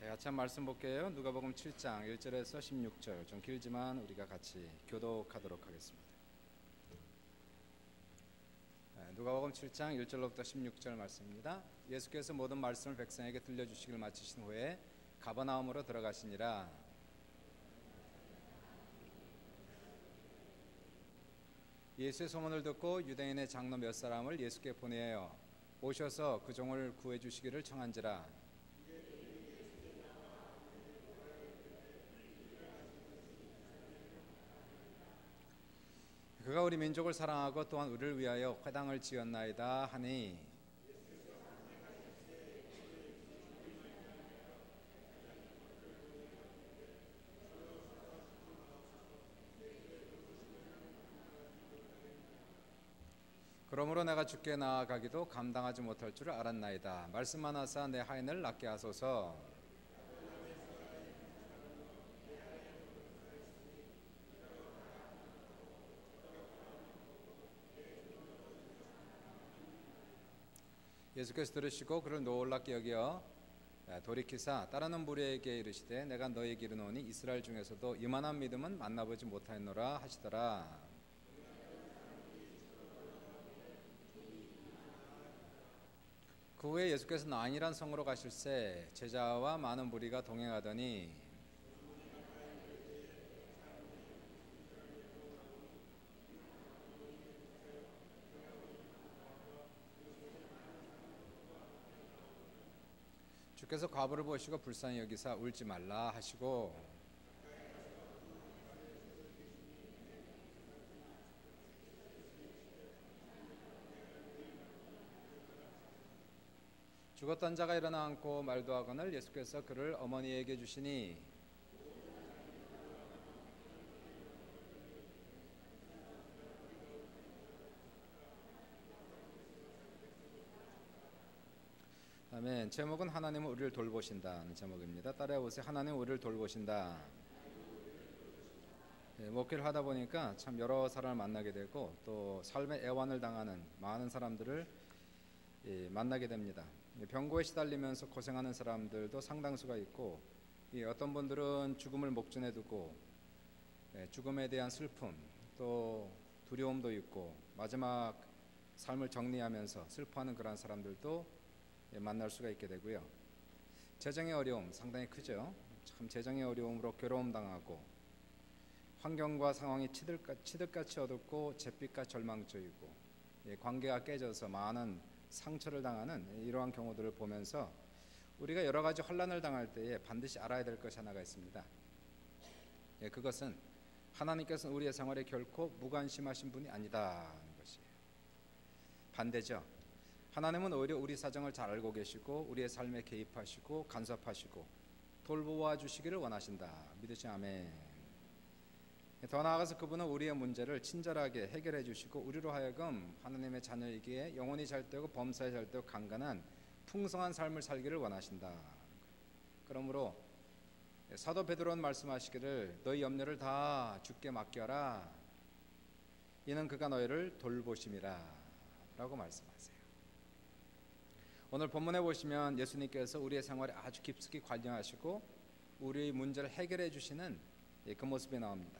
같이 한 말씀 볼게요. 누가복음 7장 1절에서 16절, 좀 길지만 우리가 같이 교독하도록 하겠습니다. 누가복음 7장 1절로부터 16절 말씀입니다. 예수께서 모든 말씀을 백성에게 들려주시기를 마치신 후에 가버나움으로 들어가시니라. 예수의 소문을 듣고 유대인의 장로 몇 사람을 예수께 보내어 오셔서 그 종을 구해 주시기를 청한지라. 그가 우리 민족을 사랑하고 또한 우리를 위하여 회당을 지었나이다 하니, 그러므로 내가 주께 나아가기도 감당하지 못할 줄 알았나이다. 말씀만 하사 내 하인을 낫게 하소서. 예수께서 들으시고 그를 놀랍게 여겨 돌이키사 따르는 무리에게 이르시되 내가 너희에게 이르노니 이스라엘 중에서도 이만한 믿음은 만나보지 못하였노라 하시더라. 그 후에 예수께서 나인이란 성으로 가실새 제자와 많은 무리가 동행하더니 주께서 과부를 보시고 불쌍히 여기사 울지 말라 하시고, 죽었던 자가 일어나 앉고 말도 하거늘 예수께서 그를 어머니에게 주시니, 아멘. 제목은 하나님은 우리를 돌보신다는 제목입니다. 따라해보세요. 하나님은 우리를 돌보신다. 목회를 하다 보니까 참 여러 사람을 만나게 되고 또 삶의 애환을 당하는 많은 사람들을 만나게 됩니다. 병고에 시달리면서 고생하는 사람들도 상당수가 있고, 어떤 분들은 죽음을 목전에 두고 죽음에 대한 슬픔 또 두려움도 있고 마지막 삶을 정리하면서 슬퍼하는 그런 사람들도 만날 수가 있게 되고요. 재정의 어려움 상당히 크죠. 참 재정의 어려움으로 괴로움 당하고 환경과 상황이 치듯같이 어둡고 잿빛같이 절망적이고 관계가 깨져서 많은 상처를 당하는 이러한 경우들을 보면서 우리가 여러 가지 혼란을 당할 때에 반드시 알아야 될 것이 하나가 있습니다. 그것은 하나님께서는 우리의 생활에 결코 무관심하신 분이 아니다는 것이에요. 반대죠. 하나님은 오히려 우리 사정을 잘 알고 계시고 우리의 삶에 개입하시고 간섭하시고 돌보아 주시기를 원하신다. 믿으시 아멘. 더 나아가서 그분은 우리의 문제를 친절하게 해결해 주시고 우리로 하여금 하나님의 자녀이기에 영혼이 잘되고 범사에 잘되고 강건한 풍성한 삶을 살기를 원하신다. 그러므로 사도 베드로는 말씀하시기를 너희 염려를 다 주께 맡겨라. 이는 그가 너희를 돌보심이라 라고 말씀하세요. 오늘 본문에 보시면 예수님께서 우리의 생활에 아주 깊숙이 관여하시고 우리의 문제를 해결해 주시는 그 모습이 나옵니다.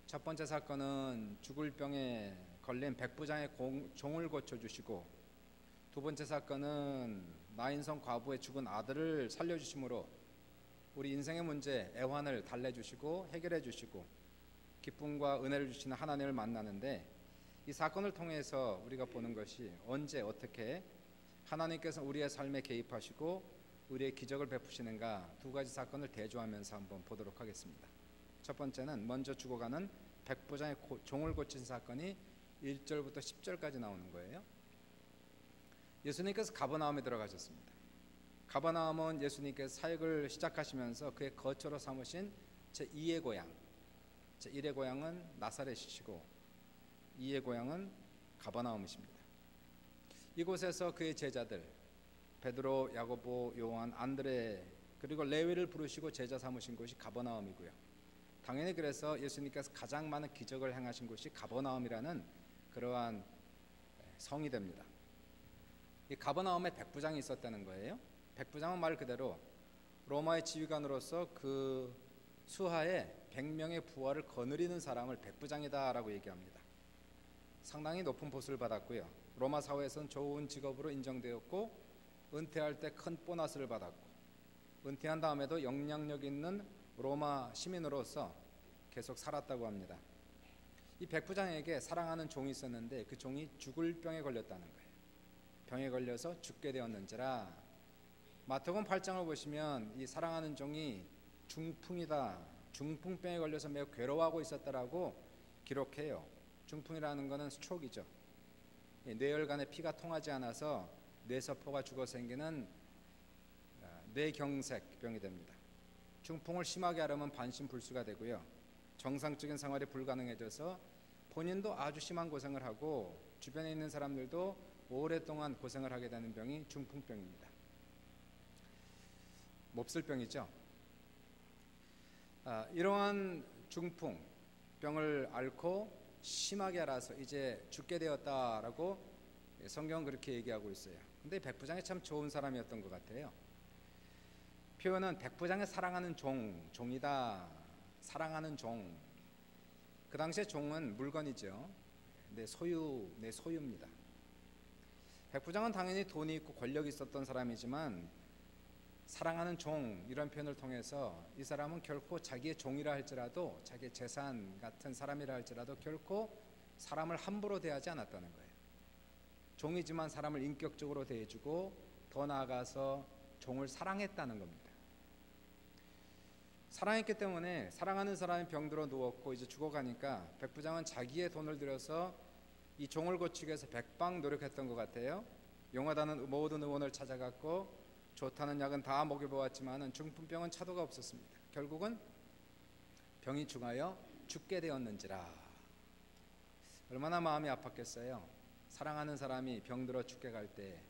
첫 번째 사건은 죽을 병에 걸린 백부장의 종을 고쳐주시고, 두 번째 사건은 나인성 과부의 죽은 아들을 살려주심으로 우리 인생의 문제, 애환을 달래주시고 해결해 주시고 기쁨과 은혜를 주시는 하나님을 만나는데, 이 사건을 통해서 우리가 보는 것이 언제 어떻게 하나님께서 우리의 삶에 개입하시고 우리의 기적을 베푸시는가, 두 가지 사건을 대조하면서 한번 보도록 하겠습니다. 첫 번째는 먼저 죽어가는 백부장의 종을 고친 사건이 1절부터 10절까지 나오는 거예요. 예수님께서 가버나움에 들어가셨습니다. 가버나움은 예수님께서 사역을 시작하시면서 그의 거처로 삼으신 제2의 고향, 제1의 고향은 나사렛이시고 2의 고향은 가버나움이십니다. 이곳에서 그의 제자들 베드로, 야고보, 요한, 안드레 그리고 레위를 부르시고 제자 삼으신 곳이 가버나움이고요. 당연히 그래서 예수님께서 가장 많은 기적을 행하신 곳이 가버나움이라는 그러한 성이 됩니다. 이 가버나움에 백부장이 있었다는 거예요. 백부장은 말 그대로 로마의 지휘관으로서 그 수하에 100명의 부하를 거느리는 사람을 백부장이다라고 얘기합니다. 상당히 높은 보수를 받았고요. 로마 사회에서는 좋은 직업으로 인정되었고 은퇴할 때 큰 보너스를 받았고 은퇴한 다음에도 영향력 있는 로마 시민으로서 계속 살았다고 합니다. 이 백부장에게 사랑하는 종이 있었는데 그 종이 죽을 병에 걸렸다는 거예요. 병에 걸려서 죽게 되었는지라. 마태복음 8장을 보시면 이 사랑하는 종이 중풍이다, 중풍병에 걸려서 매우 괴로워하고 있었다라고 기록해요. 중풍이라는 것은 스트로크이죠. 뇌혈관에 피가 통하지 않아서 뇌세포가 죽어 생기는 뇌경색병이 됩니다. 중풍을 심하게 하려면 반신불수가 되고요. 정상적인 생활이 불가능해져서 본인도 아주 심한 고생을 하고 주변에 있는 사람들도 오랫동안 고생을 하게 되는 병이 중풍병입니다. 몹쓸병이죠. 이러한 중풍병을 앓고 심하게 앓아서 이제 죽게 되었다라고 성경은 그렇게 얘기하고 있어요. 근데 백부장이 참 좋은 사람이었던 것 같아요. 표현은 백부장의 사랑하는 종이다. 사랑하는 종. 그 당시에 종은 물건이죠. 내 소유입니다. 백부장은 당연히 돈이 있고 권력이 있었던 사람이지만 사랑하는 종 이런 표현을 통해서 이 사람은 결코 자기의 종이라 할지라도 자기의 재산 같은 사람이라 할지라도 결코 사람을 함부로 대하지 않았다는 거예요. 종이지만 사람을 인격적으로 대해주고 더 나아가서 종을 사랑했다는 겁니다. 사랑했기 때문에 사랑하는 사람이 병들어 누웠고 이제 죽어가니까 백부장은 자기의 돈을 들여서 이 종을 고치기 위해서 백방 노력했던 것 같아요. 용하다는 모든 의원을 찾아갔고 좋다는 약은 다 먹여보았지만 중풍병은 차도가 없었습니다. 결국은 병이 중하여 죽게 되었는지라. 얼마나 마음이 아팠겠어요. 사랑하는 사람이 병들어 죽게 갈 때.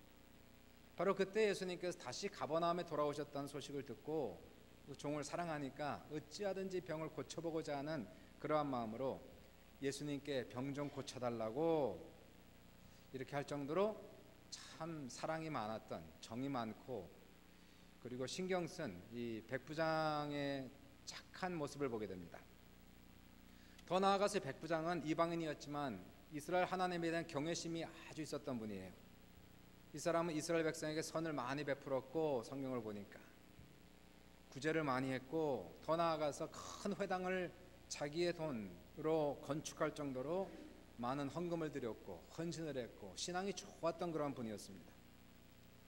바로 그때 예수님께서 다시 가버나움에 돌아오셨다는 소식을 듣고 그 종을 사랑하니까 어찌하든지 병을 고쳐보고자 하는 그러한 마음으로 예수님께 병 좀 고쳐달라고 이렇게 할 정도로 참 사랑이 많았던, 정이 많고 그리고 신경 쓴 이 백부장의 착한 모습을 보게 됩니다. 더 나아가서 백부장은 이방인이었지만 이스라엘 하나님에 대한 경외심이 아주 있었던 분이에요. 이 사람은 이스라엘 백성에게 선을 많이 베풀었고 성경을 보니까 구제를 많이 했고 더 나아가서 큰 회당을 자기의 돈으로 건축할 정도로 많은 헌금을 드렸고 헌신을 했고 신앙이 좋았던 그런 분이었습니다.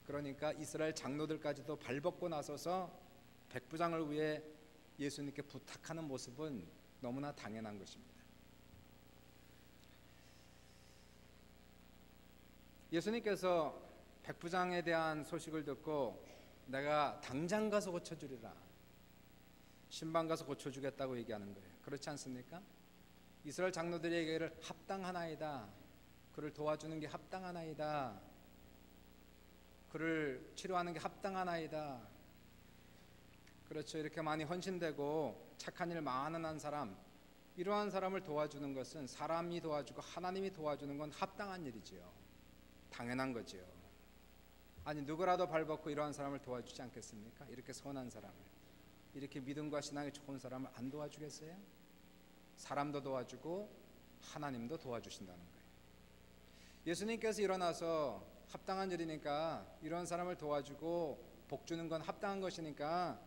그러니까 이스라엘 장로들까지도 발벗고 나서서 백부장을 위해 예수님께 부탁하는 모습은 너무나 당연한 것입니다. 예수님께서 백부장에 대한 소식을 듣고 내가 당장 가서 고쳐주리라, 신방 가서 고쳐주겠다고 얘기하는 거예요. 그렇지 않습니까? 이스라엘 장로들이 얘기를 합당하나이다, 그를 도와주는 게 합당하나이다, 그를 치료하는 게 합당하나이다. 그렇죠. 이렇게 많이 헌신되고 착한 일 많은 한 사람, 이러한 사람을 도와주는 것은 사람이 도와주고 하나님이 도와주는 건 합당한 일이지요. 당연한 거지요. 아니 누구라도 발벗고 이러한 사람을 도와주지 않겠습니까? 이렇게 선한 사람을, 이렇게 믿음과 신앙이 좋은 사람을 안 도와주겠어요? 사람도 도와주고 하나님도 도와주신다는 거예요. 예수님께서 일어나서 합당한 일이니까 이런 사람을 도와주고 복 주는 건 합당한 것이니까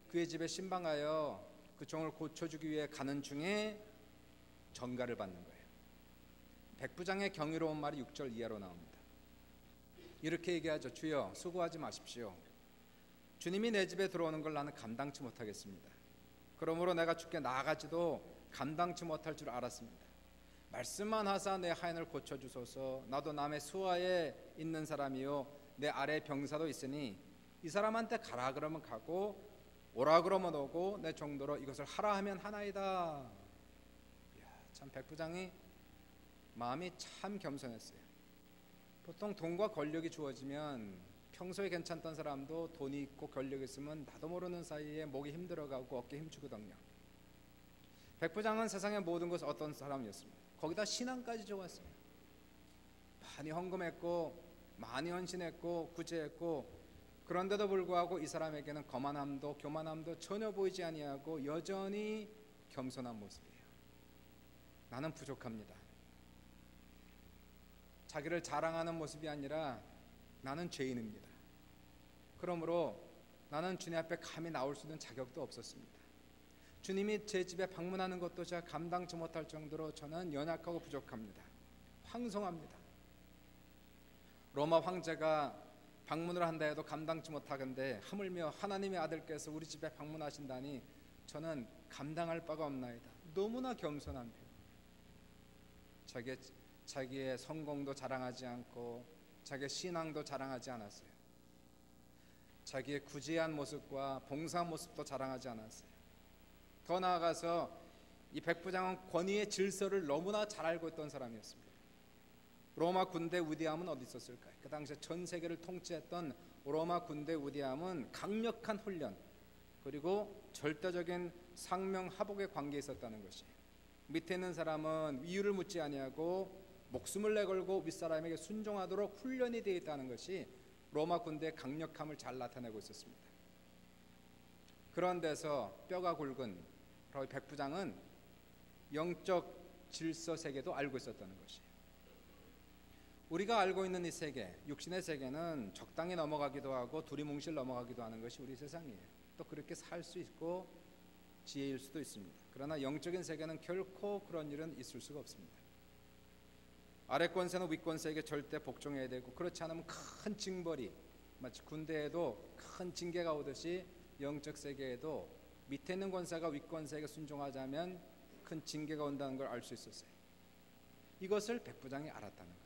그의 집에 신방하여 그 종을 고쳐주기 위해 가는 중에 전가를 받는 거예요. 백부장의 경이로운 말이 6절 이하로 나옵니다. 이렇게 얘기하죠. 주여 수고하지 마십시오. 주님이 내 집에 들어오는 걸 나는 감당치 못하겠습니다. 그러므로 내가 주께 나아가지도 감당치 못할 줄 알았습니다. 말씀만 하사 내 하인을 고쳐주소서. 나도 남의 수하에 있는 사람이요 내 아래 병사도 있으니 이 사람한테 가라 그러면 가고 오라 그러면 오고 내 정도로 이것을 하라 하면 하나이다. 참 백부장이 마음이 참 겸손했어요. 보통 돈과 권력이 주어지면 평소에 괜찮던 사람도 돈이 있고 권력이 있으면 나도 모르는 사이에 목이 힘들어가고 어깨 힘주거든요. 백부장은 세상의 모든 것을 어떤 사람이었습니다. 거기다 신앙까지 좋았어요. 많이 헌금했고 많이 헌신했고 구제했고 그런데도 불구하고 이 사람에게는 거만함도 교만함도 전혀 보이지 아니하고 여전히 겸손한 모습이에요. 나는 부족합니다. 자기를 자랑하는 모습이 아니라 나는 죄인입니다. 그러므로 나는 주님 앞에 감히 나올 수 있는 자격도 없었습니다. 주님이 제 집에 방문하는 것도 제가 감당치 못할 정도로 저는 연약하고 부족합니다. 황송합니다. 로마 황제가 방문을 한다 해도 감당치 못하건대 하물며 하나님의 아들께서 우리 집에 방문하신다니 저는 감당할 바가 없나이다. 너무나 겸손한 표현. 자기의 성공도 자랑하지 않고 자기의 신앙도 자랑하지 않았어요. 자기의 구제한 모습과 봉사한 모습도 자랑하지 않았어요. 더 나아가서 이 백부장은 권위의 질서를 너무나 잘 알고 있던 사람이었습니다. 로마 군대 위대함은 어디 있었을까요? 그 당시에 전 세계를 통치했던 로마 군대 위대함은 강력한 훈련 그리고 절대적인 상명하복의 관계에 있었다는 것이, 밑에 있는 사람은 이유를 묻지 아니하고 목숨을 내걸고 윗사람에게 순종하도록 훈련이 되어 있다는 것이 로마 군대의 강력함을 잘 나타내고 있었습니다. 그런 데서 뼈가 굵은 바로 백부장은 영적 질서 세계도 알고 있었다는 것이에요. 우리가 알고 있는 이 세계, 육신의 세계는 적당히 넘어가기도 하고 두리뭉실 넘어가기도 하는 것이 우리 세상이에요. 또 그렇게 살 수 있고 지혜일 수도 있습니다. 그러나 영적인 세계는 결코 그런 일은 있을 수가 없습니다. 아래 권세는 위 권세에게 절대 복종해야 되고, 그렇지 않으면 큰 징벌이, 마치 군대에도 큰 징계가 오듯이 영적 세계에도 밑에 있는 권세가 위 권세에게 순종하자면 큰 징계가 온다는 걸 알 수 있었어요. 이것을 백부장이 알았다는 거예요.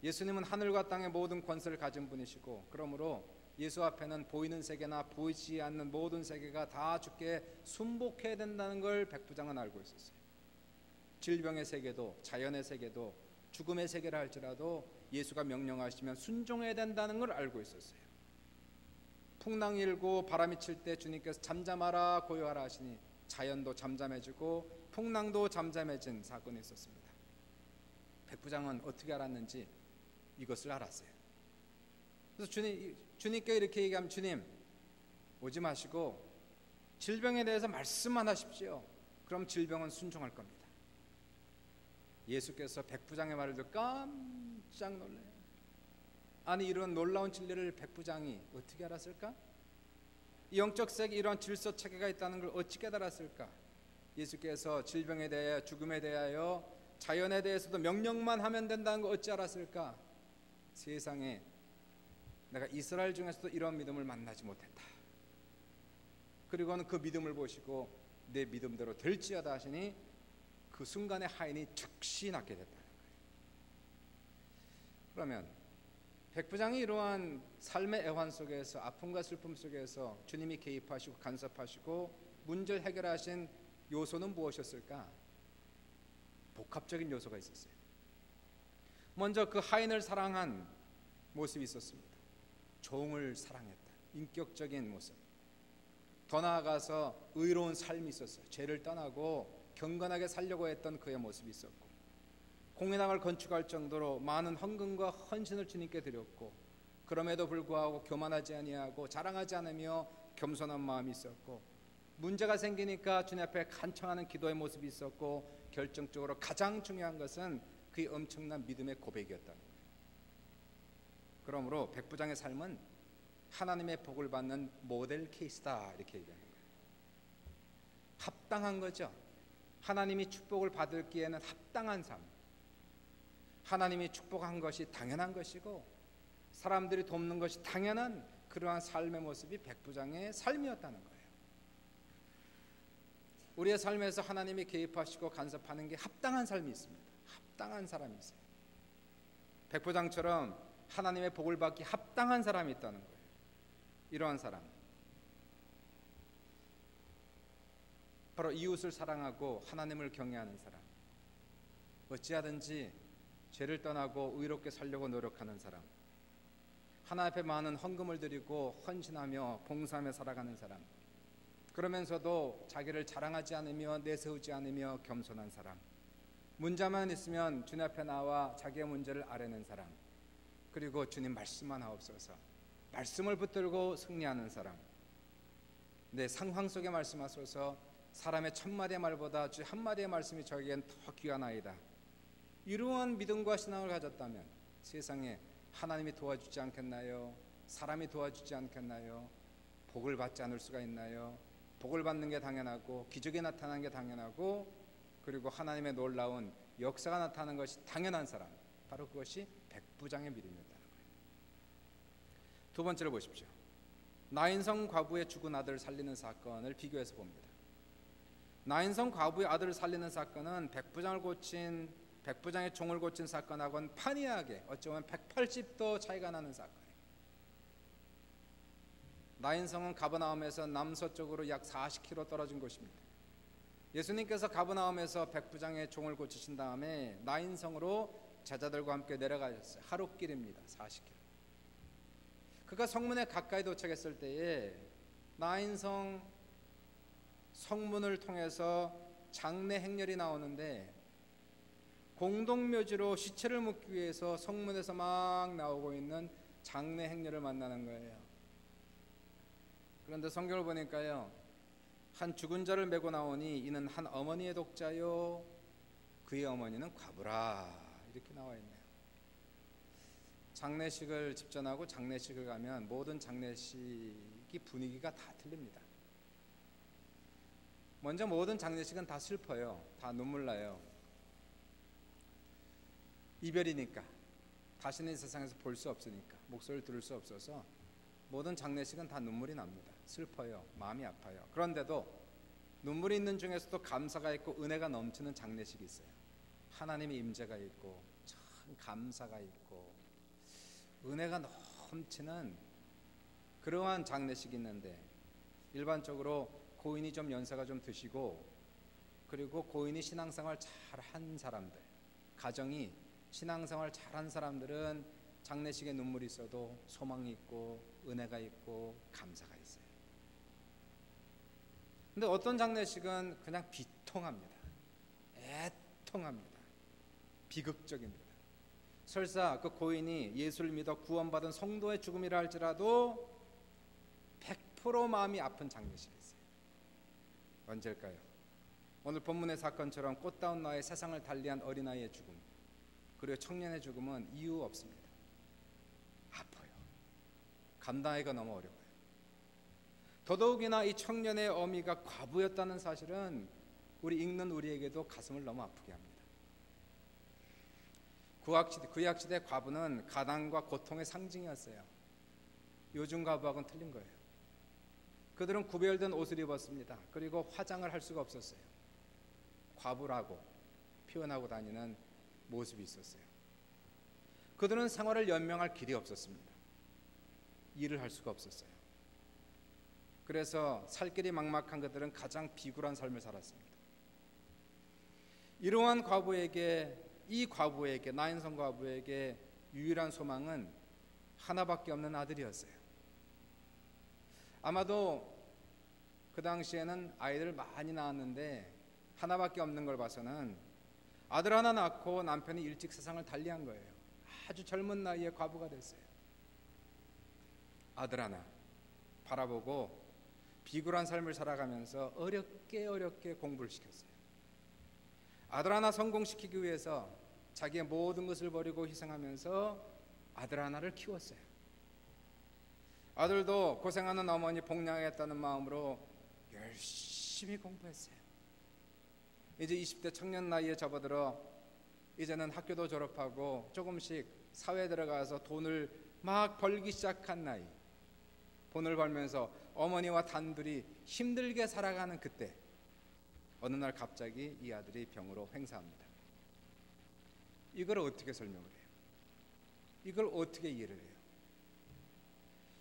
예수님은 하늘과 땅의 모든 권세를 가진 분이시고, 그러므로 예수 앞에는 보이는 세계나 보이지 않는 모든 세계가 다 주께 순복해야 된다는 걸 백부장은 알고 있었어요. 질병의 세계도 자연의 세계도 죽음의 세계라 할지라도 예수가 명령하시면 순종해야 된다는 걸 알고 있었어요. 풍랑이 일고 바람이 칠 때 주님께서 잠잠하라 고요하라 하시니 자연도 잠잠해지고 풍랑도 잠잠해진 사건이 있었습니다. 백부장은 어떻게 알았는지 이것을 알았어요. 그래서 주님께 이렇게 얘기하면, 주님 오지 마시고 질병에 대해서 말씀만 하십시오. 그럼 질병은 순종할 겁니다. 예수께서 백부장의 말을 듣고 깜짝 놀라요. 아니, 이런 놀라운 진리를 백부장이 어떻게 알았을까? 이 영적 세계 이러한 질서 체계가 있다는 걸 어찌 깨달았을까? 예수께서 질병에 대하여 죽음에 대하여 자연에 대해서도 명령만 하면 된다는 걸 어찌 알았을까? 세상에 내가 이스라엘 중에서도 이런 믿음을 만나지 못했다. 그리고는 그 믿음을 보시고 내 믿음대로 될지어다 하시니 그 순간에 하인이 즉시 낫게 됐다는 거예요. 그러면 백부장이 이러한 삶의 애환 속에서, 아픔과 슬픔 속에서 주님이 개입하시고 간섭하시고 문제를 해결하신 요소는 무엇이었을까? 복합적인 요소가 있었어요. 먼저 그 하인을 사랑한 모습이 있었습니다. 종을 사랑했다. 인격적인 모습. 더 나아가서 의로운 삶이 있었어요. 죄를 떠나고 경건하게 살려고 했던 그의 모습이 있었고, 공회당을 건축할 정도로 많은 헌금과 헌신을 주님께 드렸고, 그럼에도 불구하고 교만하지 아니하고 자랑하지 않으며 겸손한 마음이 있었고, 문제가 생기니까 주님 앞에 간청하는 기도의 모습이 있었고, 결정적으로 가장 중요한 것은 그의 엄청난 믿음의 고백이었다는 거예요. 그러므로 백부장의 삶은 하나님의 복을 받는 모델 케이스다, 이렇게 얘기하는 거예요. 합당한 거죠. 하나님이 축복을 받을기에는 합당한 삶, 하나님이 축복한 것이 당연한 것이고 사람들이 돕는 것이 당연한 그러한 삶의 모습이 백부장의 삶이었다는 거예요. 우리의 삶에서 하나님이 개입하시고 간섭하는 게 합당한 삶이 있습니다. 합당한 사람이 있어요. 백부장처럼 하나님의 복을 받기 합당한 사람이 있다는 거예요. 이러한 사람, 바로 이웃을 사랑하고 하나님을 경외하는 사람, 어찌하든지 죄를 떠나고 의롭게 살려고 노력하는 사람, 하나님 앞에 많은 헌금을 드리고 헌신하며 봉사하며 살아가는 사람, 그러면서도 자기를 자랑하지 않으며 내세우지 않으며 겸손한 사람, 문제만 있으면 주님 앞에 나와 자기의 문제를 아뢰는 사람, 그리고 주님 말씀만 하옵소서, 말씀을 붙들고 승리하는 사람. 내 상황 속에 말씀하소서 사람의 천마디의 말보다 주 한마디의 말씀이 저에겐 더 귀하나이다. 이러한 믿음과 신앙을 가졌다면 세상에 하나님이 도와주지 않겠나요? 사람이 도와주지 않겠나요? 복을 받지 않을 수가 있나요? 복을 받는 게 당연하고 기적이 나타나는 게 당연하고 그리고 하나님의 놀라운 역사가 나타나는 것이 당연한 사람, 바로 그것이 백부장의 믿음이었다는 거예요. 두 번째로 보십시오. 나인성 과부의 죽은 아들을 살리는 사건을 비교해서 봅니다. 나인성 과부의 아들을 살리는 사건은 백부장의 종을 고친 사건하고는 판이하게 어쩌면 180도 차이가 나는 사건이에요. 나인성은 가버나움에서 남서쪽으로 약 40km 떨어진 곳입니다. 예수님께서 가버나움에서 백부장의 종을 고치신 다음에 나인성으로 제자들과 함께 내려가셨어요. 하루길입니다. 40km. 그가 성문에 가까이 도착했을 때에 나인성 성문을 통해서 장례 행렬이 나오는데 공동묘지로 시체를 묻기 위해서 성문에서 막 나오고 있는 장례 행렬을 만나는 거예요. 그런데 성경을 보니까요, 한 죽은 자를 메고 나오니 이는 한 어머니의 독자요 그의 어머니는 과부라, 이렇게 나와 있네요. 장례식을 집전하고 장례식을 가면 모든 장례식이 분위기가 다 틀립니다. 먼저 모든 장례식은 다 슬퍼요. 다 눈물 나요. 이별이니까, 다시는 이 세상에서 볼 수 없으니까, 목소리를 들을 수 없어서 모든 장례식은 다 눈물이 납니다. 슬퍼요. 마음이 아파요. 그런데도 눈물이 있는 중에서도 감사가 있고 은혜가 넘치는 장례식이 있어요. 하나님의 임재가 있고 참 감사가 있고 은혜가 넘치는 그러한 장례식이 있는데, 일반적으로 고인이 좀 연세가 좀 드시고 그리고 고인이 신앙생활 잘한 사람들, 가정이 신앙생활 잘한 사람들은 장례식에 눈물이 있어도 소망이 있고 은혜가 있고 감사가 있어요. 근데 어떤 장례식은 그냥 비통합니다. 애통합니다. 비극적입니다. 설사 그 고인이 예수를 믿어 구원받은 성도의 죽음이라 할지라도 100% 마음이 아픈 장례식이 있어요. 언제일까요? 오늘 본문의 사건처럼 꽃다운 나의 세상을 달리한 어린아이의 죽음, 그리고 청년의 죽음은 이유 없습니다. 아파요. 감당하기가 너무 어려워요. 더더욱이나 이 청년의 어미가 과부였다는 사실은 우리 읽는 우리에게도 가슴을 너무 아프게 합니다. 구약시대 과부는 가난과 고통의 상징이었어요. 요즘 과부하고는 틀린 거예요. 그들은 구별된 옷을 입었습니다. 그리고 화장을 할 수가 없었어요. 과부라고 표현하고 다니는 모습이 있었어요. 그들은 생활을 연명할 길이 없었습니다. 일을 할 수가 없었어요. 그래서 살 길이 막막한 그들은 가장 비굴한 삶을 살았습니다. 이러한 이 과부에게 나인성 과부에게 유일한 소망은 하나밖에 없는 아들이었어요. 아마도 그 당시에는 아이들 많이 낳았는데 하나밖에 없는 걸 봐서는 아들 하나 낳고 남편이 일찍 세상을 달리한 거예요. 아주 젊은 나이에 과부가 됐어요. 아들 하나 바라보고 비굴한 삶을 살아가면서 어렵게 공부를 시켰어요. 아들 하나 성공시키기 위해서 자기의 모든 것을 버리고 희생하면서 아들 하나를 키웠어요. 아들도 고생하는 어머니 복양하겠다는 마음으로 열심히 공부했어요. 이제 20대 청년 나이에 접어들어 이제는 학교도 졸업하고 조금씩 사회에 들어가서 돈을 막 벌기 시작한 나이, 돈을 벌면서 어머니와 단둘이 힘들게 살아가는 그때 어느 날 갑자기 이 아들이 병으로 횡사합니다. 이걸 어떻게 설명을 해요? 이걸 어떻게 이해를 해요?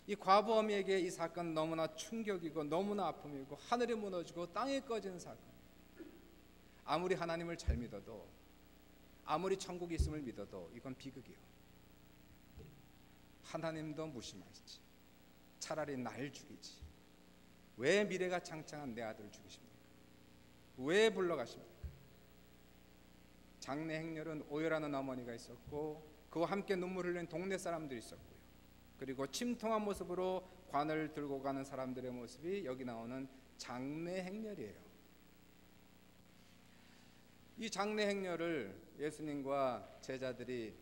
이 과부 어미에게 이 사건은 너무나 충격이고 너무나 아픔이고 하늘이 무너지고 땅이 꺼지는 사건. 아무리 하나님을 잘 믿어도, 아무리 천국이 있음을 믿어도 이건 비극이요. 하나님도 무심하시지. 차라리 날 죽이지. 왜 미래가 창창한 내 아들을 죽이십니까? 왜 불러가십니까? 장례 행렬은 오열하는 어머니가 있었고 그와 함께 눈물 흘리는 동네 사람들이 있었고요. 그리고 침통한 모습으로 관을 들고 가는 사람들의 모습이 여기 나오는 장례 행렬이에요. 이 장례 행렬을 예수님과 제자들이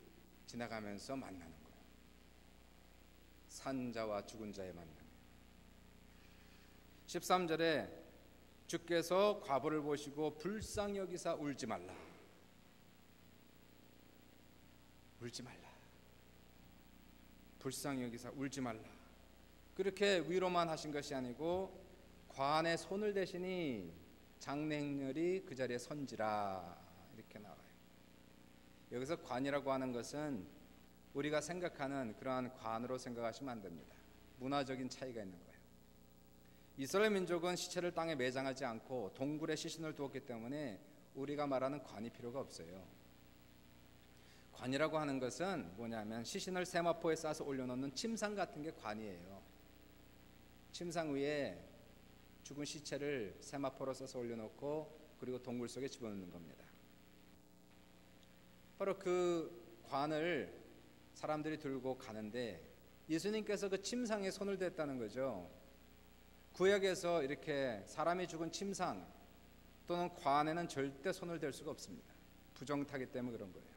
지나가면서 만나는 거예요. 산자와 죽은 자의 만남. 13절에 주께서 과부를 보시고 불쌍히 여기사 울지 말라. 울지 말라. 불쌍히 여기사 울지 말라. 그렇게 위로만 하신 것이 아니고 관에 손을 대시니 장례 행렬이 그 자리에 선지라 이렇게 나와요. 여기서 관이라고 하는 것은 우리가 생각하는 그러한 관으로 생각하시면 안 됩니다. 문화적인 차이가 있는 거예요. 이스라엘 민족은 시체를 땅에 매장하지 않고 동굴에 시신을 두었기 때문에 우리가 말하는 관이 필요가 없어요. 관이라고 하는 것은 뭐냐면 시신을 세마포에 싸서 올려놓는 침상 같은 게 관이에요. 침상 위에 죽은 시체를 세마포로 싸서 올려놓고 그리고 동굴 속에 집어넣는 겁니다. 바로 그 관을 사람들이 들고 가는데 예수님께서 그 침상에 손을 댔다는 거죠. 구약에서 이렇게 사람이 죽은 침상 또는 관에는 절대 손을 댈 수가 없습니다. 부정타기 때문에 그런 거예요.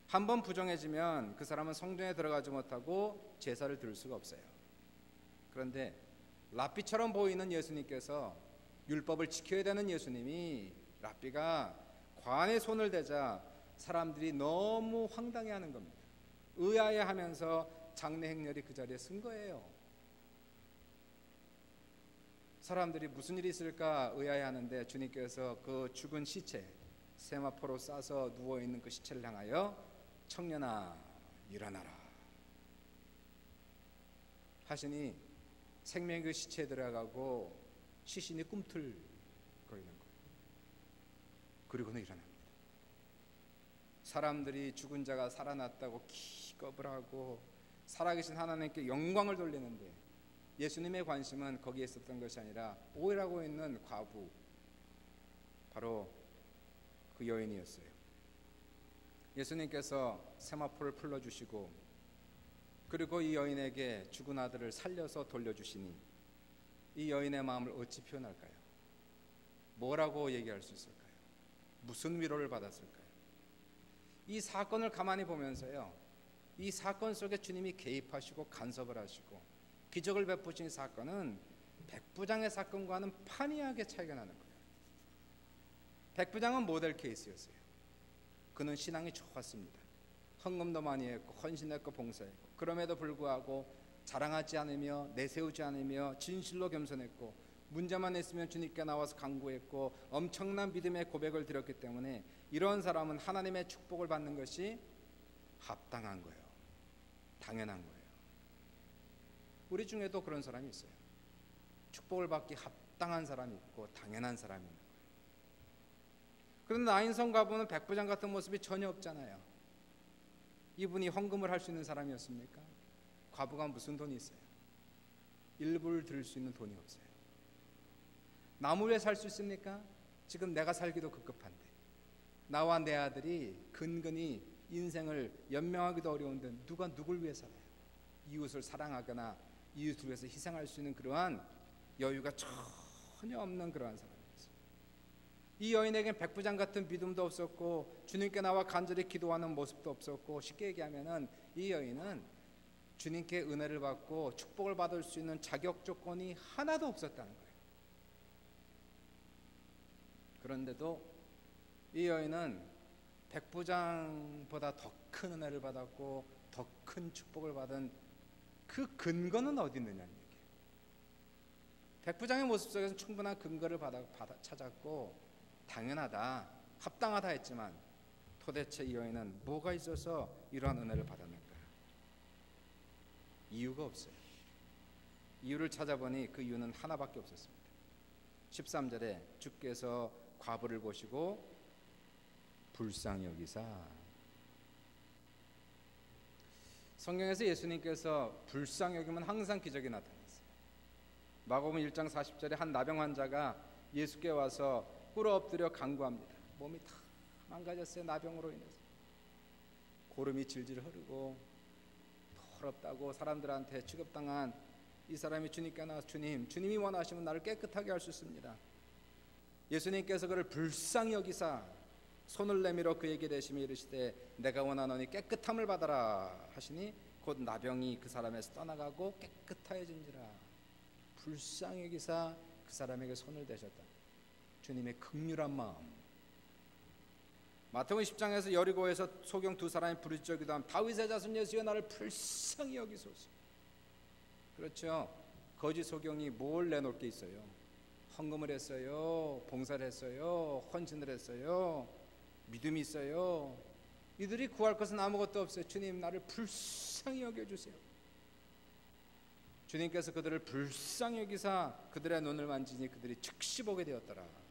한번 부정해지면 그 사람은 성전에 들어가지 못하고 제사를 드릴 수가 없어요. 그런데 랍비처럼 보이는 예수님께서 율법을 지켜야 되는 예수님이 랍비가 관에 손을 대자 사람들이 너무 황당해하는 겁니다. 의아해하면서 장례 행렬이 그 자리에 쓴 거예요. 사람들이 무슨 일이 있을까 의아해하는데 주님께서 그 죽은 시체 세마포로 싸서 누워있는 그 시체를 향하여 청년아 일어나라 하시니 생명의 그 시체에 들어가고 시신이 꿈틀거리는 거예요. 그리고는 일어납니다. 사람들이 죽은 자가 살아났다고 기겁을 하고 살아계신 하나님께 영광을 돌리는데 예수님의 관심은 거기에 있었던 것이 아니라 오해하고 있는 과부, 바로 그 여인이었어요. 예수님께서 세마포를 풀어주시고 그리고 이 여인에게 죽은 아들을 살려서 돌려주시니 이 여인의 마음을 어찌 표현할까요? 뭐라고 얘기할 수 있을까요? 무슨 위로를 받았을까요? 이 사건을 가만히 보면서요, 이 사건 속에 주님이 개입하시고 간섭을 하시고 기적을 베푸신 사건은 백부장의 사건과는 판이하게 차이가 나는 거예요. 백부장은 모델 케이스였어요. 그는 신앙이 좋았습니다. 헌금도 많이 했고 헌신했고 봉사했고 그럼에도 불구하고 자랑하지 않으며 내세우지 않으며 진실로 겸손했고 문제만 있으면 주님께 나와서 간구했고 엄청난 믿음의 고백을 드렸기 때문에 이런 사람은 하나님의 축복을 받는 것이 합당한 거예요. 당연한 거예요. 우리 중에도 그런 사람이 있어요. 축복을 받기 합당한 사람이 있고 당연한 사람이 있는 거예요. 그런데 나인성 과부는 백부장 같은 모습이 전혀 없잖아요. 이분이 헌금을 할 수 있는 사람이었습니까? 과부가 무슨 돈이 있어요? 일부를 들을 수 있는 돈이 없어요. 나무 위에 살 수 있습니까? 지금 내가 살기도 급급한데 나와 내 아들이 근근히 인생을 연명하기도 어려운데 누가 누굴 위해 살아요? 이웃을 사랑하거나 이웃을 위해서 희생할 수 있는 그러한 여유가 전혀 없는 그러한 사람이었어요. 이 여인에겐 백부장 같은 믿음도 없었고 주님께 나와 간절히 기도하는 모습도 없었고 쉽게 얘기하면은 이 여인은 주님께 은혜를 받고 축복을 받을 수 있는 자격 조건이 하나도 없었다는 거예요. 그런데도 이 여인은 백부장보다 더 큰 은혜를 받았고 더 큰 축복을 받은 그 근거는 어디 있느냐는 얘기예요. 백부장의 모습 속에서 충분한 근거를 찾았고 당연하다, 합당하다 했지만 도대체 이 여인은 뭐가 있어서 이러한 은혜를 받았는가? 이유가 없어요. 이유를 찾아보니 그 이유는 하나밖에 없었습니다. 13절에 주께서 과부를 보시고 불쌍히 여기사. 성경에서 예수님께서 불쌍히 여기면 항상 기적이 나타났어요. 마가복음 1장 40절에 한 나병 환자가 예수께 와서 꿇어 엎드려 간구합니다. 몸이 다 망가졌어요. 나병으로 인해서 고름이 질질 흐르고 더럽다고 사람들한테 취급당한 이 사람이 주님께 나와서 주님이 원하시면 나를 깨끗하게 할 수 있습니다. 예수님께서 그를 불쌍히 여기사 손을 내밀어 그에게 대시며 이르시되 내가 원하노니 깨끗함을 받아라 하시니 곧 나병이 그 사람에서 떠나가고 깨끗하여진지라. 불쌍히 여기사 그 사람에게 손을 대셨다. 주님의 긍휼한 마음. 마태복음 10장에서 여리고에서 소경 두 사람이 부르짖기도 함 다윗의 자손 예수여 나를 불쌍히 여기소서. 그렇죠. 거짓 소경이 뭘 내놓을 게 있어요? 헌금을 했어요, 봉사를 했어요, 헌신을 했어요, 믿음이 있어요. 이들이 구할 것은 아무것도 없어요. 주님 나를 불쌍히 여겨주세요. 주님께서 그들을 불쌍히 여기사 그들의 눈을 만지니 그들이 즉시 보게 되었더라.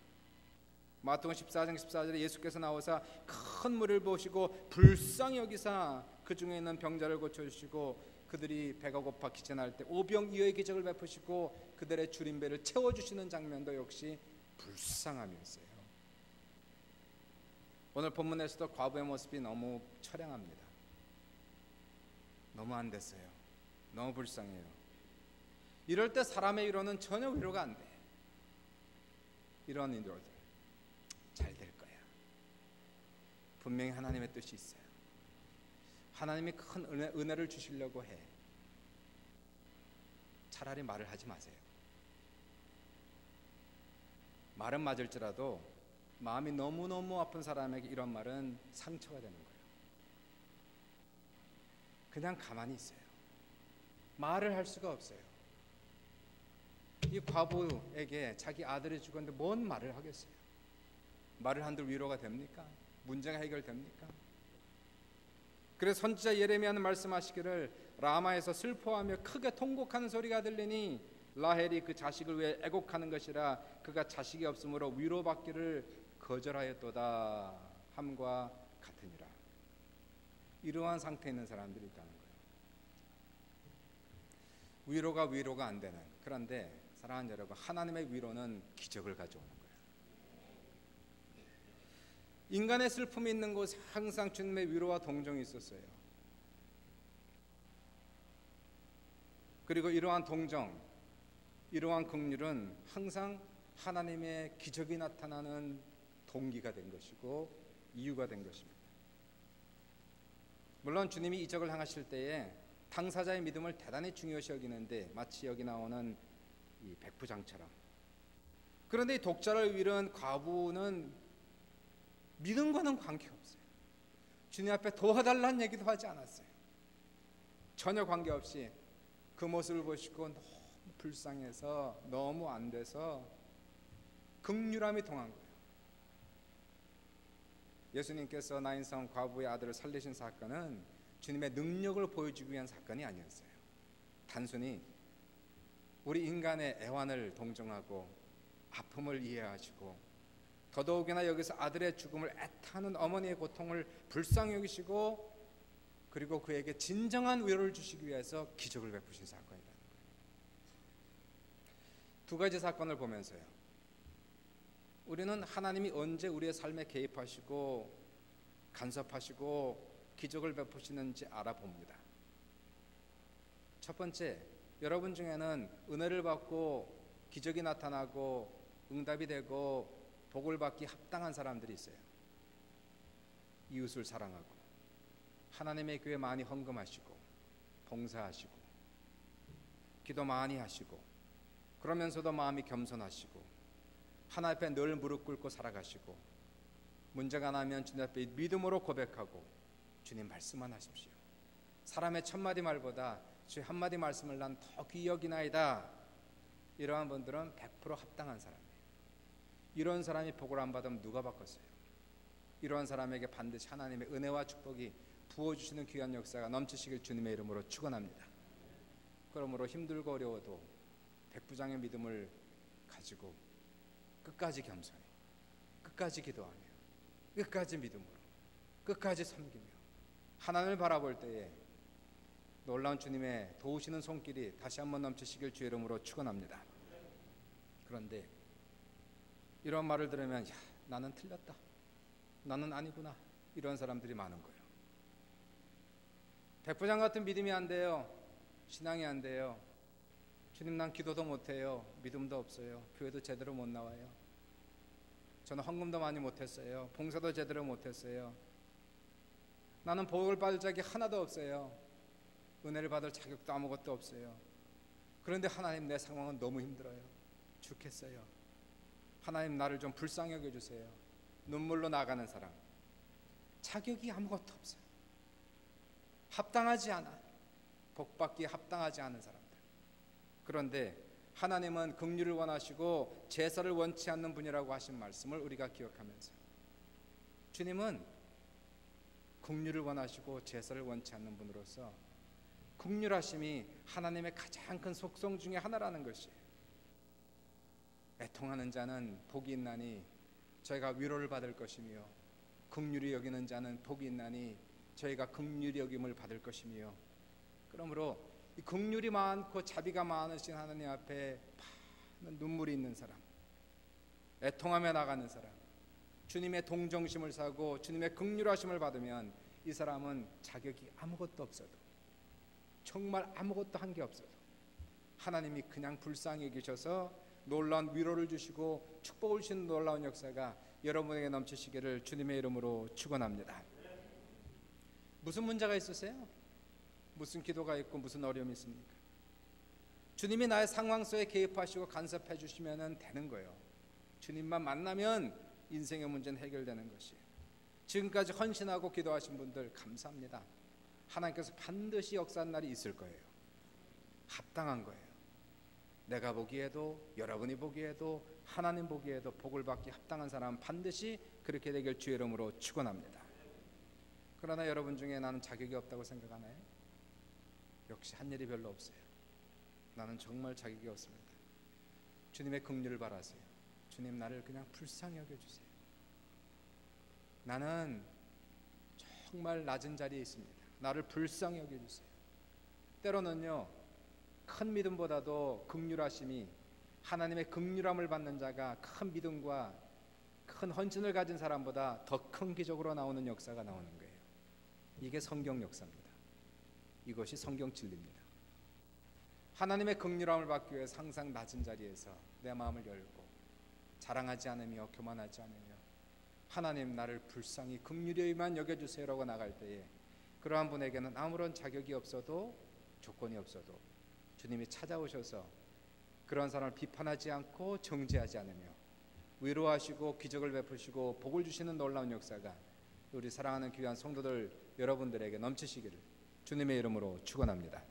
마태복음 14장 14절에 예수께서 나오사 큰 물을 보시고 불쌍히 여기사 그 중에 있는 병자를 고쳐주시고 그들이 배가 고파 기천할 때 오병이어의 기적을 베푸시고 그들의 줄인 배를 채워주시는 장면도 역시 불쌍함이었어요. 오늘 본문에서도 과부의 모습이 너무 처량합니다. 너무 안 됐어요. 너무 불쌍해요. 이럴 때 사람의 위로는 전혀 위로가 안 돼. 이런 위로들 잘 될 거야. 분명히 하나님의 뜻이 있어요. 하나님이 큰 은혜를 주시려고 해. 차라리 말을 하지 마세요. 말은 맞을지라도 마음이 너무너무 아픈 사람에게 이런 말은 상처가 되는 거예요. 그냥 가만히 있어요. 말을 할 수가 없어요. 이 과부에게 자기 아들이 죽었는데 뭔 말을 하겠어요? 말을 한들 위로가 됩니까? 문제가 해결됩니까? 그래서 선지자 예레미야는 말씀하시기를 라마에서 슬퍼하며 크게 통곡하는 소리가 들리니 라헬이 그 자식을 위해 애곡하는 것이라 그가 자식이 없으므로 위로받기를 거절하였도다 함과 같으니라. 이러한 상태에 있는 사람들이 있다는 거예요. 위로가 안 되는. 그런데 사랑하는 여러분, 하나님의 위로는 기적을 가져오는 거예요. 인간의 슬픔이 있는 곳에 항상 주님의 위로와 동정이 있었어요. 그리고 이러한 동정, 이러한 긍휼은 항상 하나님의 기적이 나타나는 동기가 된 것이고 이유가 된 것입니다. 물론 주님이 이적을 행하실 때에 당사자의 믿음을 대단히 중요시 여기는데 마치 여기 나오는 이 백부장처럼. 그런데 이 독자를 잃은 과부는 믿음과는 관계없어요. 주님 앞에 도와달라는 얘기도 하지 않았어요. 전혀 관계없이 그 모습을 보시고 너무 불쌍해서 너무 안 돼서 긍휼함이 통한 거예요. 예수님께서 나인성 과부의 아들을 살리신 사건은 주님의 능력을 보여주기 위한 사건이 아니었어요. 단순히 우리 인간의 애환을 동정하고 아픔을 이해하시고 더더욱이나 여기서 아들의 죽음을 애타는 어머니의 고통을 불쌍히 여기시고 그리고 그에게 진정한 위로를 주시기 위해서 기적을 베푸신 사건이라는 거예요. 두 가지 사건을 보면서요, 우리는 하나님이 언제 우리의 삶에 개입하시고 간섭하시고 기적을 베푸시는지 알아봅니다. 첫 번째, 여러분 중에는 은혜를 받고 기적이 나타나고 응답이 되고 복을 받기 합당한 사람들이 있어요. 이웃을 사랑하고 하나님의 교회 많이 헌금하시고 봉사하시고 기도 많이 하시고 그러면서도 마음이 겸손하시고 하나님 앞에 늘 무릎 꿇고 살아가시고 문제가 나면 주님 앞에 믿음으로 고백하고 주님 말씀만 하십시오. 사람의 천마디 말보다 주의 한마디 말씀을 난 더 귀히 여기나이다. 이러한 분들은 100% 합당한 사람이에요. 이런 사람이 복을 안 받으면 누가 바꿨어요? 이러한 사람에게 반드시 하나님의 은혜와 축복이 부어주시는 귀한 역사가 넘치시길 주님의 이름으로 축원합니다. 그러므로 힘들고 어려워도 백부장의 믿음을 가지고 끝까지 겸손히 끝까지 기도하며 끝까지 믿음으로 끝까지 섬기며 하나님을 바라볼 때에 놀라운 주님의 도우시는 손길이 다시 한번 넘치시길 주의 이름으로 축원합니다. 그런데 이런 말을 들으면 야, 나는 틀렸다, 나는 아니구나, 이런 사람들이 많은 거예요. 백부장 같은 믿음이 안 돼요. 신앙이 안 돼요. 주님, 난 기도도 못해요. 믿음도 없어요. 교회도 제대로 못 나와요. 저는 헌금도 많이 못했어요. 봉사도 제대로 못했어요. 나는 복을 받을 자격이 하나도 없어요. 은혜를 받을 자격도 아무것도 없어요. 그런데 하나님, 내 상황은 너무 힘들어요. 죽겠어요. 하나님, 나를 좀 불쌍히 여겨주세요. 눈물로 나가는 사람, 자격이 아무것도 없어요. 합당하지 않아. 복받기에 합당하지 않은 사람들. 그런데 하나님은 긍휼을 원하시고 제사를 원치 않는 분이라고 하신 말씀을 우리가 기억하면서, 주님은 긍휼을 원하시고 제사를 원치 않는 분으로서 긍휼하심이 하나님의 가장 큰 속성 중에 하나라는 것이에요. 애통하는 자는 복이 있나니 저희가 위로를 받을 것이며, 긍휼히 여기는 자는 복이 있나니 저희가 긍휼히 여김을 받을 것이며. 그러므로 이 긍휼이 많고 자비가 많으신 하나님 앞에 많은 눈물이 있는 사람, 애통하며 나가는 사람, 주님의 동정심을 사고 주님의 긍휼하심을 받으면 이 사람은 자격이 아무것도 없어도, 정말 아무것도 한 게 없어도 하나님이 그냥 불쌍히 여기셔서 놀라운 위로를 주시고 축복을 주시는 놀라운 역사가 여러분에게 넘치시기를 주님의 이름으로 축원합니다. 무슨 문제가 있으세요? 무슨 기도가 있고 무슨 어려움이 있습니까? 주님이 나의 상황 속에 개입하시고 간섭해 주시면 되는 거예요. 주님만 만나면 인생의 문제는 해결되는 것이에요. 지금까지 헌신하고 기도하신 분들 감사합니다. 하나님께서 반드시 역사한 날이 있을 거예요. 합당한 거예요. 내가 보기에도, 여러분이 보기에도, 하나님 보기에도 복을 받기 합당한 사람은 반드시 그렇게 되길 주의 이름으로 축원합니다. 그러나 여러분 중에 나는 자격이 없다고 생각하나요? 역시 한 일이 별로 없어요. 나는 정말 자격이 없습니다. 주님의 긍휼을 바라세요. 주님, 나를 그냥 불쌍히 여겨주세요. 나는 정말 낮은 자리에 있습니다. 나를 불쌍히 여겨주세요. 때로는요, 큰 믿음보다도 긍휼하심이, 하나님의 긍휼함을 받는 자가 큰 믿음과 큰 헌신을 가진 사람보다 더 큰 기적으로 나오는 역사가 나오는 거예요. 이게 성경 역사입니다. 이것이 성경 진리입니다. 하나님의 긍휼함을 받기 위해서 항상 낮은 자리에서 내 마음을 열고 자랑하지 않으며 교만하지 않으며 하나님, 나를 불쌍히 긍휼히만 여겨주세요라고 나갈 때에 그러한 분에게는 아무런 자격이 없어도, 조건이 없어도 주님이 찾아오셔서 그런 사람을 비판하지 않고 정죄하지 않으며 위로하시고 기적을 베푸시고 복을 주시는 놀라운 역사가 우리 사랑하는 귀한 성도들 여러분들에게 넘치시기를 주님의 이름으로 축원합니다.